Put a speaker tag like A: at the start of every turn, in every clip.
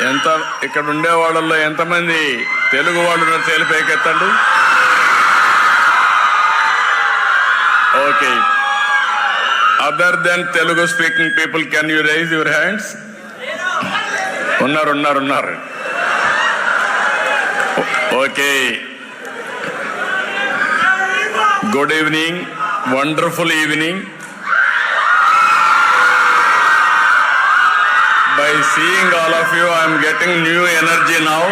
A: ఎంత ఇక్కడ ఉండే వాళ్ళల్లో ఎంతమంది తెలుగు వాళ్ళు తేలిపైకెత్తండి. Okay, other than Telugu speaking people, can you raise your hands? ఉన్నారు. Okay, good evening, wonderful evening. By seeing all of you, I am getting new energy now.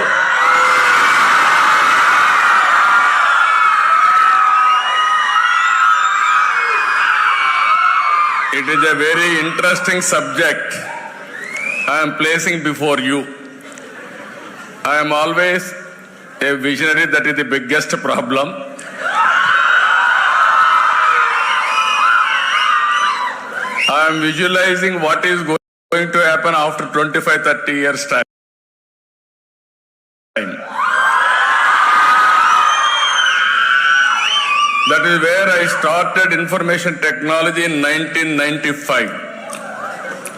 A: It is a very interesting subject I am placing before you. I am always a visionary, that is the biggest problem. I am visualizing what is going to happen after 25-30 years time. That is where I started information technology in 1995.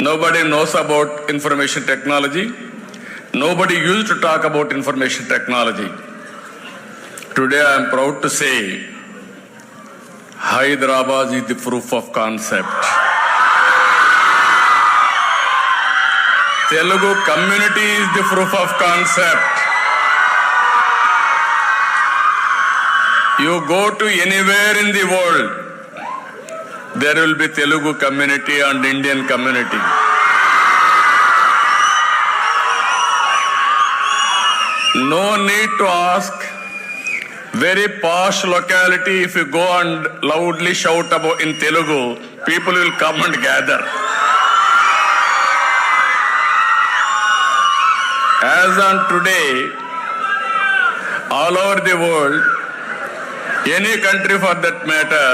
A: Nobody knows about information technology. Nobody used to talk about information technology. Today I am proud to say Hyderabad is the proof of concept. Telugu community is the proof of concept. You go to anywhere in the world, there will be Telugu community and Indian community. No need to ask. Very posh locality, if you go and loudly shout about in Telugu, people will come and gather. As on today, all over the world, any country for that matter,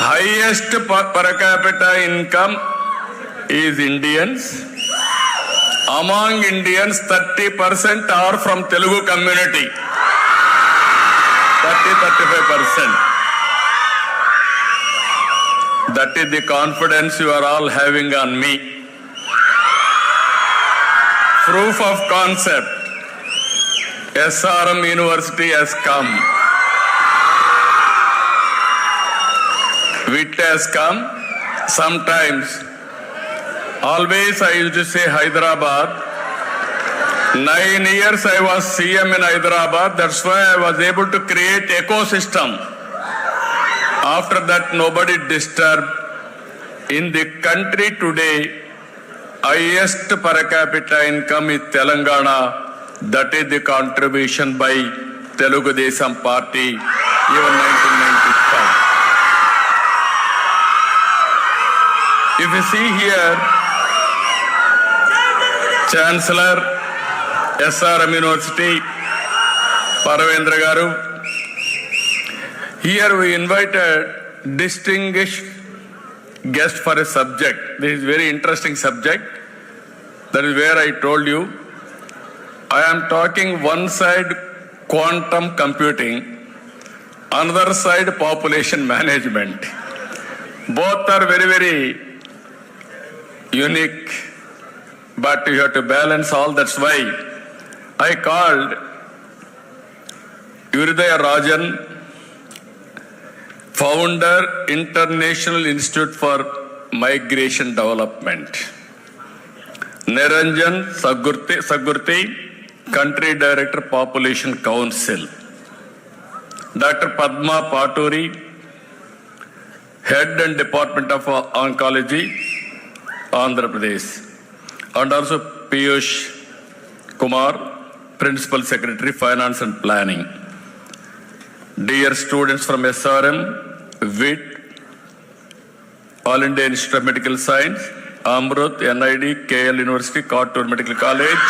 A: highest per capita income is Indians. Among Indians, 30% are from Telugu community. 30-35%. That is the confidence you are all having on me. Proof of concept. SRM University has come. WIT has come. Sometimes, always I used to say Hyderabad. 9 years I was CM in Hyderabad. That's why I was able to create ecosystem. After that, nobody disturbed. In the country today, highest per capita income is Telangana. That is the contribution by Telugu Desam Party, even 1995. If you see here, Chancellor, SRM University, Paravendra Garu. Here we invited distinguished guest for a subject. This is very interesting subject. That is where I told you. I am talking one side quantum computing, another side population management. Both are very, very unique, but you have to balance all. That's why I called Uridaya Rajan, founder, International Institute for Migration Development. Niranjan Sagurti, Country Director, Population Council. Dr. Padma Paturi, Head and Department of Oncology, Andhra Pradesh. And also Piyush Kumar, Principal Secretary, Finance and Planning. Dear students from SRM, WIT, All India Institute of Medical Science, Amrut, NID, KL University, Kattur Medical College,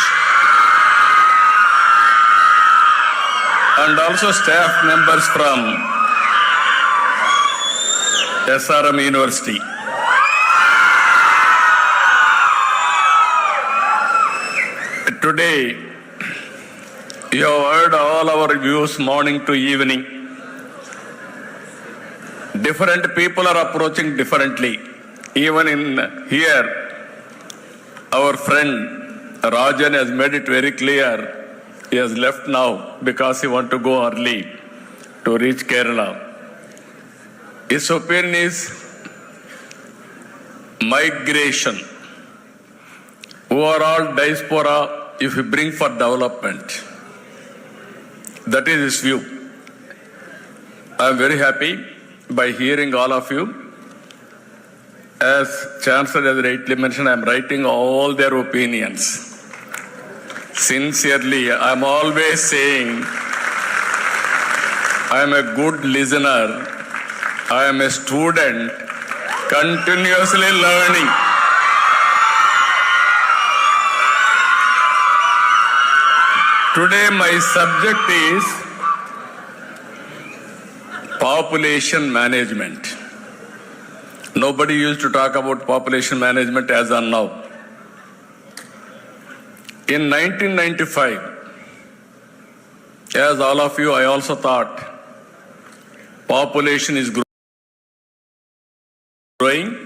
A: and also staff members from SRM University. Today, you have heard all our views morning to evening. different people are approaching differently. Even in here, our friend Rajan has made it very clear. He has left now because he wants to go early to reach Kerala. His opinion is migration. Overall diaspora, if you bring for development. That is his view. I am very happy by hearing all of you. As Chancellor has rightly mentioned, I am writing all their opinions. Sincerely, I am always saying I am a good listener. I am a student, continuously learning. Today my subject is population management. Nobody used to talk about population management as on now. In 1995, as all of you, I also thought population is growing,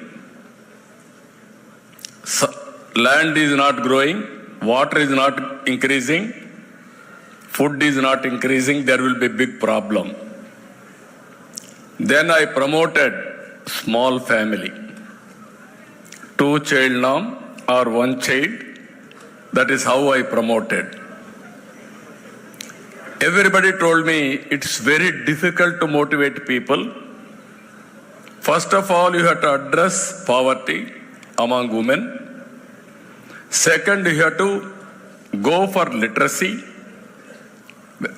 A: land is not growing, water is not increasing, food is not increasing, there will be a big problem. Then I promoted small family, 2-child norm or 1 child. That is how I promoted. Everybody told me it's very difficult to motivate people. First of all, you have to address poverty among women. Second, you have to go for literacy.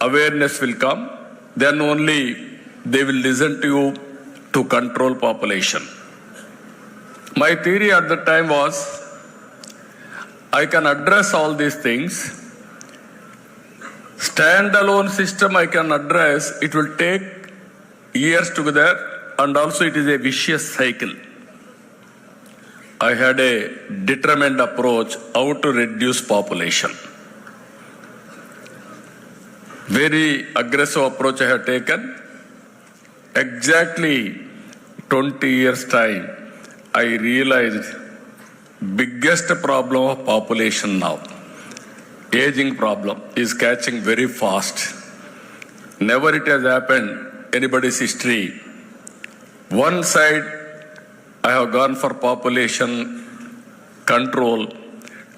A: Awareness will come. Then only they will listen to you to control population. My theory at the time was, I can address all these things. Standalone system I can address, it will take years together, and also it is a vicious cycle. I had a determined approach how to reduce population. Very aggressive approach I have taken. Exactly 20 years time, I realized biggest problem of population now, aging problem, is catching very fast. Never it has happened anybody's history. One side I have gone for population control.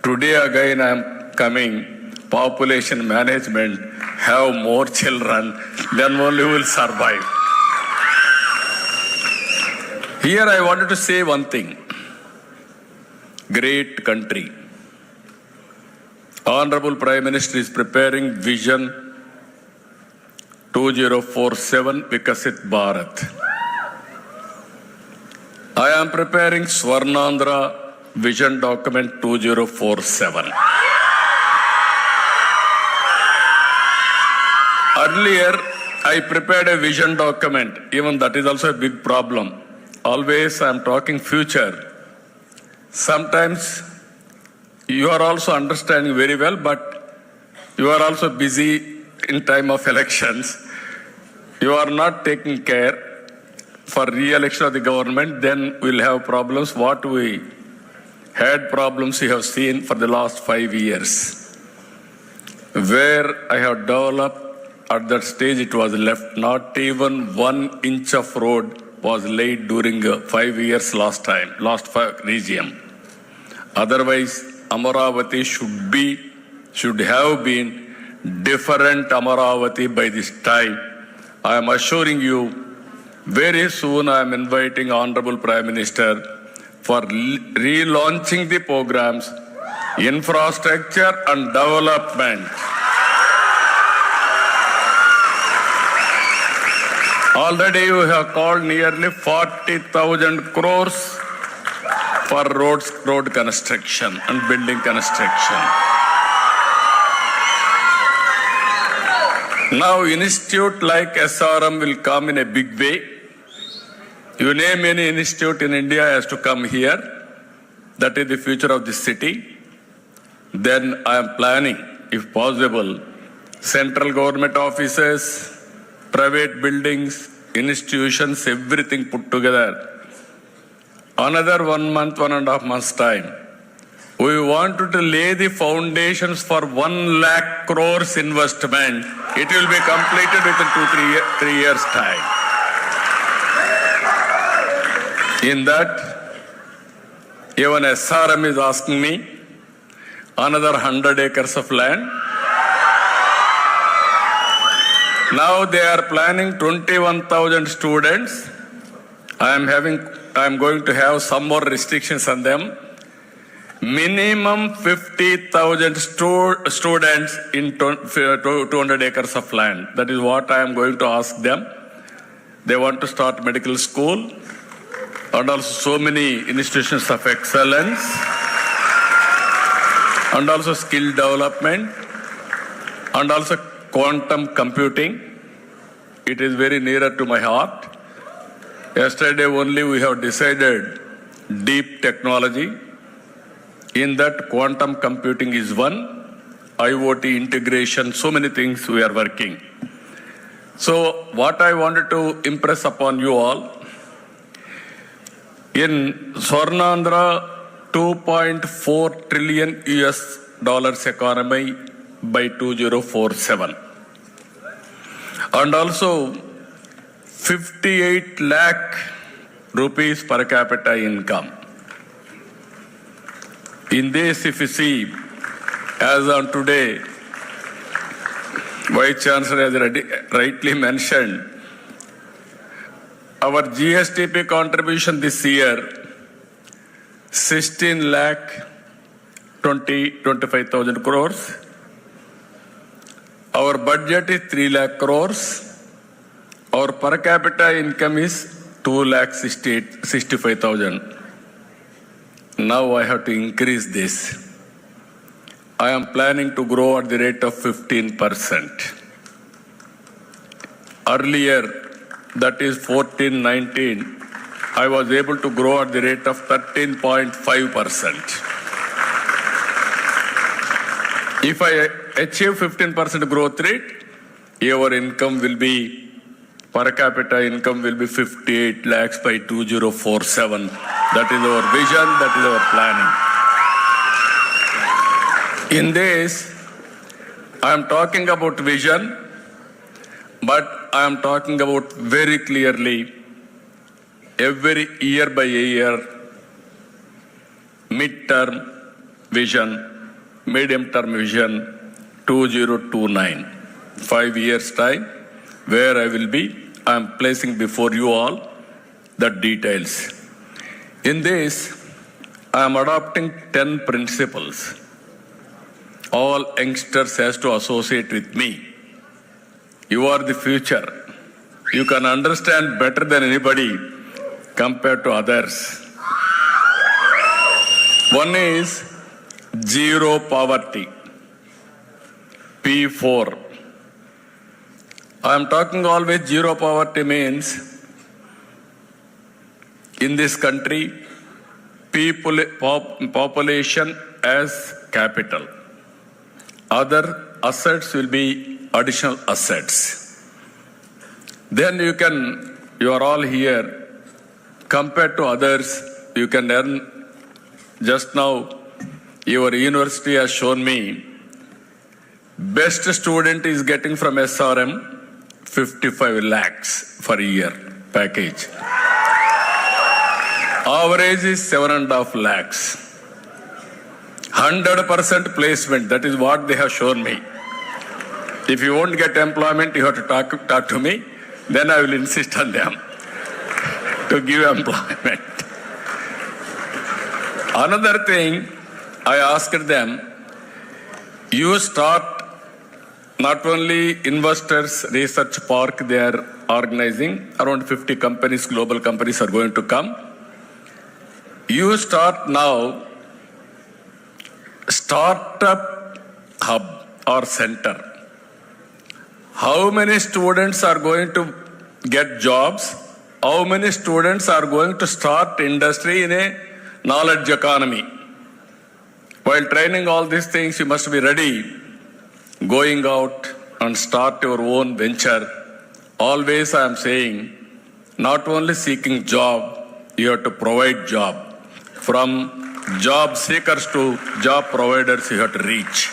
A: Today again I am coming population management. Have more children, then only we will survive. Here I wanted to say one thing. Great country. Honorable Prime Minister is preparing Vision 2047 Vikasit Bharat. I am preparing Swarnandhra Vision Document 2047. Earlier, I prepared a vision document. Even that is also a big problem. Always I am talking future. Sometimes you are also understanding very well, but you are also busy in time of elections. You are not taking care for re-election of the government, then we'll have problems. What we had problems we have seen for the last 5 years. Where I have developed, at that stage it was left, not even 1 inch of road was laid during 5 years last regime. Otherwise, Amaravati should have been different Amaravati by this time. I am assuring you, very soon I am inviting Honorable Prime Minister for relaunching the programs, infrastructure and development. Already you have called nearly 40,000 crores for road construction and building construction. Now institute like SRM will come in a big way. You name any institute in India has to come here. That is the future of the city. Then I am planning, if possible, central government offices, private buildings, institutions, everything put together. Another 1 month, 1.5 months time. We wanted to lay the foundations for 1 lakh crores investment. It will be completed within 3 years time. In that, even SRM is asking me another 100 acres of land. Now they are planning 21,000 students. I am going to have some more restrictions on them. Minimum 50,000 students in 200 acres of land. That is what I am going to ask them. They want to start medical school and also so many institutions of excellence and also skill development and also quantum computing. It is very nearer to my heart. Yesterday only we have decided deep technology. In that, quantum computing is one, IoT integration, so many things we are working. So what I wanted to impress upon you all, in Swarnandhra, 2.4 trillion US dollars economy by 2047. And also 58 lakh rupees per capita income. In this, if you see, as on today, Vice Chancellor has rightly mentioned, our GSTP contribution this year, 16 lakh 25,000 crores. Our budget is 3 lakh crores. Our per capita income is 2 lakh 65,000. Now I have to increase this. I am planning to grow at the rate of 15%. Earlier, that is 14-19, I was able to grow at the rate of 13.5%. If I achieve 15% growth rate, your income will be, per capita income will be 58 lakhs by 2047. That is our vision, that is our planning. In this, I am talking about vision, but I am talking about very clearly every year by year, mid-term vision, medium-term vision, 2029, 5 years time, where I will be. I am placing before you all the details. In this, I am adopting 10 principles. All youngsters has to associate with me. You are the future. You can understand better than anybody compared to others. One is zero poverty. P4. I am talking always zero poverty means in this country, population as capital. Other assets will be additional assets. Then you are all here, compared to others, you can earn, just now, your university has shown me, best student is getting from SRM 55 lakhs for a year package. Average is 7.5 lakhs. 100% placement, that is what they have shown me. If you won't get employment, you have to talk to me, then I will insist on them to give employment. Another thing, I asked them, you start not only investors research park they are organizing, around 50 companies, global companies are going to come. You start now startup hub or center. How many students are going to get jobs? How many students are going to start industry in a knowledge economy? While training all these things, you must be ready going out and start your own venture. Always I am saying, not only seeking job, you have to provide job. From job seekers to job providers, you have to reach.